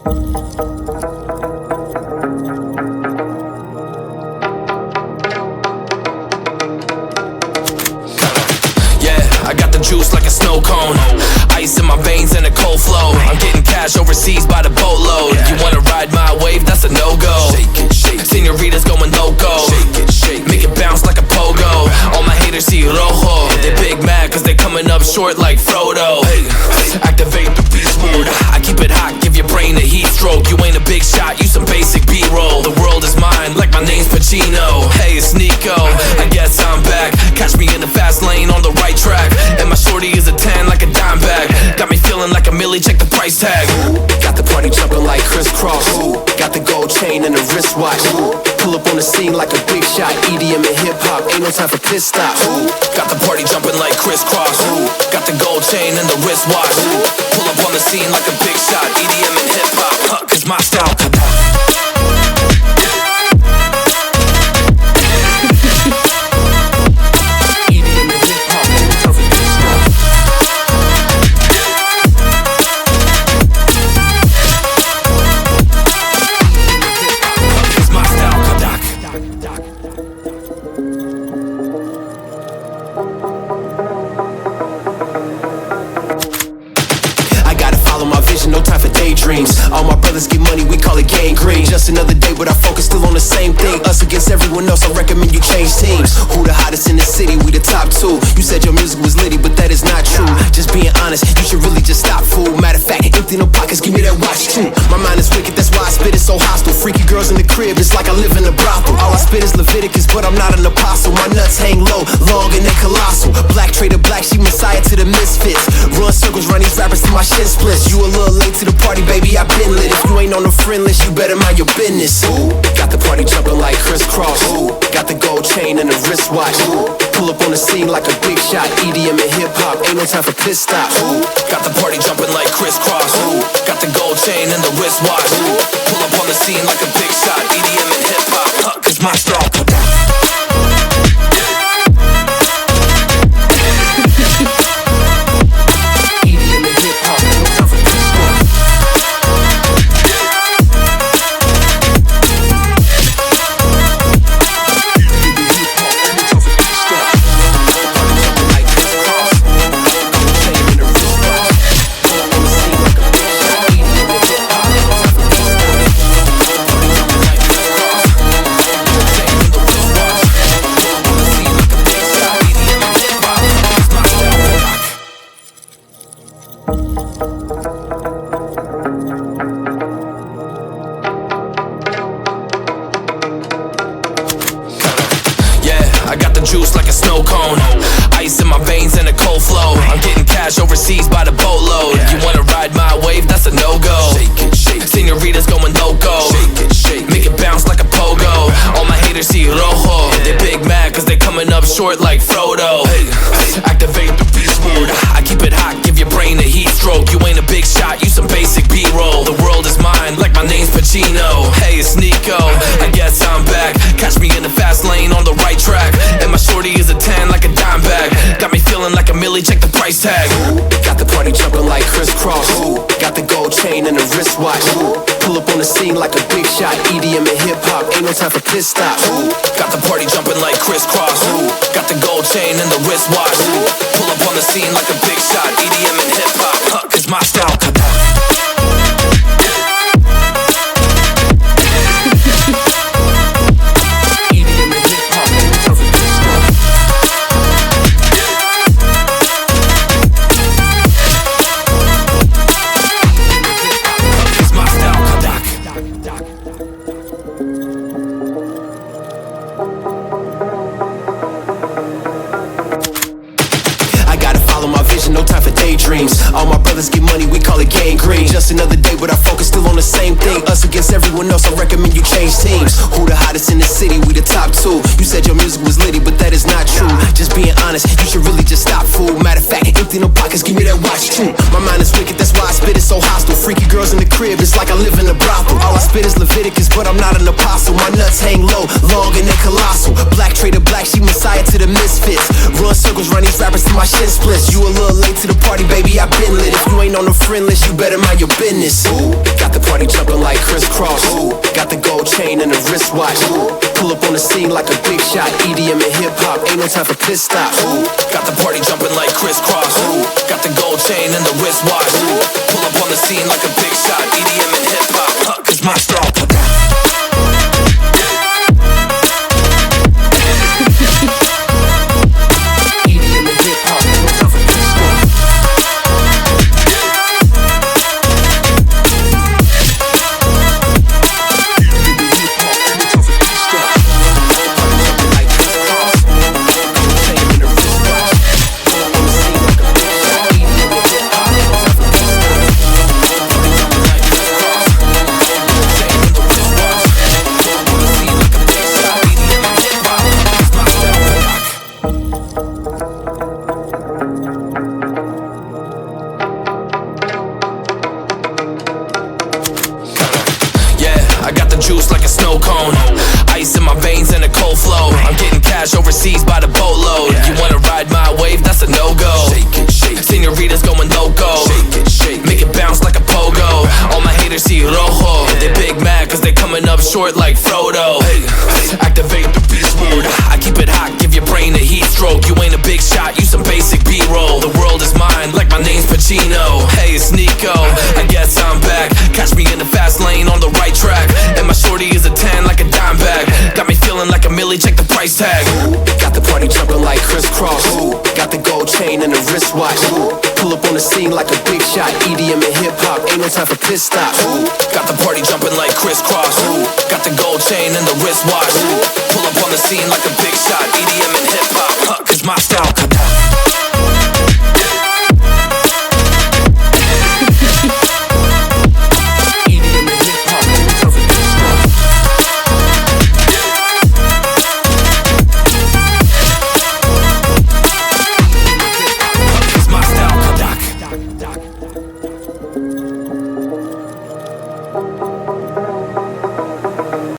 I got the juice like a snow cone, ice in my veins and a cold flow. I'm getting cash overseas by the boatload. You wanna ride my wave? That's a no-go. Senoritas going loco, make it bounce like a pogo. All my haters see rojo, they big mad cause they coming up short like Frodo. Activate the beast mode, I keep it hot, give your brain a heat stroke. You ain't a big shot, you some basic B-roll. The world is mine like my name's Pacino. Hey, it's Nico, I guess I'm back. Catch me in the fast lane on the right track, and my shorty is a 10 like a dime bag. Got me feeling like a milli, check the price tag. Got the party jumping like crisscross. Got the gold chain and the wristwatch. Pull up on the scene like a big shot. EDM and hip hop, ain't no time for pit stops. Got the party jumping like crisscross. Got the gold chain and the wristwatch. Pull up on the scene like a big shot. EDM and hip hop, cause my style. No time for daydreams. All my brothers get money, we call it gangrene. Just another day, but our focus still on the same thing. Us against everyone else, I recommend you change teams. Who the hottest in the city? We the top two. You said your music was litty, but that is not true. Just being honest, you should really just stop, fool. Matter of fact, empty no pockets, give me that watch too. My mind is wicked, that's why I spit it so hostile. Freaky girls in the crib, it's like I live in a brothel. All I spit is Leviticus, but I'm not an apostle. My nuts hang low, long and they colossal. Black trader black, she messiah to the misfits. Run circles, run these rappers till my shit splits. You a little late to the party, baby, I been lit. If you ain't on the friend list, you better mind your business. Got the party jumping like crisscross. Got the gold chain and the wristwatch. Pull up on the scene like a big shot. EDM and hip hop, ain't no time for pit stops. Got the party jumping like crisscross. Got the gold chain and the wristwatch. Pull up on the scene like a big shot. EDM and hip hop, cause my style. I got the juice like a snow cone, ice in my veins and a cold flow. I'm getting cash overseas by the boatload. You wanna ride my wave? That's a no-go. Senoritas going loco, make it bounce like a pogo. All my haters see rojo, they big mad cause they coming up short like Frodo. Activate the beast mode, I keep it hot, give your brain a heat stroke. You ain't a big shot, you some basic B-roll. The world is mine like my name's Pacino. Hey, it's Nico, I guess I'm back. Catch me in the fast lane on the right track, and my shorty is a 10 like a dime bag. Got me feeling like a milli, check the price tag. Got the party jumping like crisscross. Got the gold chain and the wristwatch. Pull up on the scene like a big shot. EDM and hip hop, ain't no time for pit stops. Got the party jumping like crisscross. Got the gold chain and the wristwatch. Pull up on the scene like a big shot. EDM and hip hop, cause my style. No time for daydreams. All my brothers get money, we call it gangrene. Just another day, but our focus still on the same thing. Us against everyone else, I recommend you change teams. Who the hottest in the city? We the top two. You said your music was litty, but that is not true. Just being honest, you should really just stop, fool. Matter of fact, empty no pockets, give me that watch too. My mind is wicked, that's why I spit it so hostile. Freaky girls in the crib. crib, it's like I live in a brothel. All I spit is Leviticus, but I'm not an apostle. My nuts hang low, long and they colossal. Black trader black, she messiah to the misfits. Run circles, run these rappers till my shit splits. You a little late to the party, baby, I been lit. If you ain't on the friend list, you better mind your business. Ooh, got the party jumping like crisscross. Ooh, got the gold chain and the wristwatch. Ooh, pull up on the scene like a big shot. EDM and hip hop, ain't no time for piss stops. Ooh, got the party jumping like crisscross. Ooh, got the gold chain and the wristwatch. Ooh, pull up on the scene like a big shot. EDM and hip hop, cause my style. I got the juice like a snow cone. Ice in my veins and a cold flow. I'm getting cash overseas by the boatload. You wanna ride my wave? That's a no-go. Senoritas going loco. Make it bounce like a pogo. All my haters see rojo. They big mad cause they coming up short like Frodo. Activate the beast mode. I keep it hot, give your brain a heat stroke. You ain't a big shot, you some basic B-roll. The world is mine like my name's Pacino. Hey, it's Nico, I guess I'm back. Catch me in the fast lane on the right track. And my shorty is a 10 like a dime bag. Got me feeling like a milli, check the price tag. Got the party jumping like crisscross. Got the gold chain and the wristwatch. Pull up on the scene like a big shot. EDM and hip hop, ain't no time for piss stops. Got the party jumping like crisscross. Got the gold chain and the wristwatch. Pull up on the scene like a big shot. EDM and hip hop, cause my style.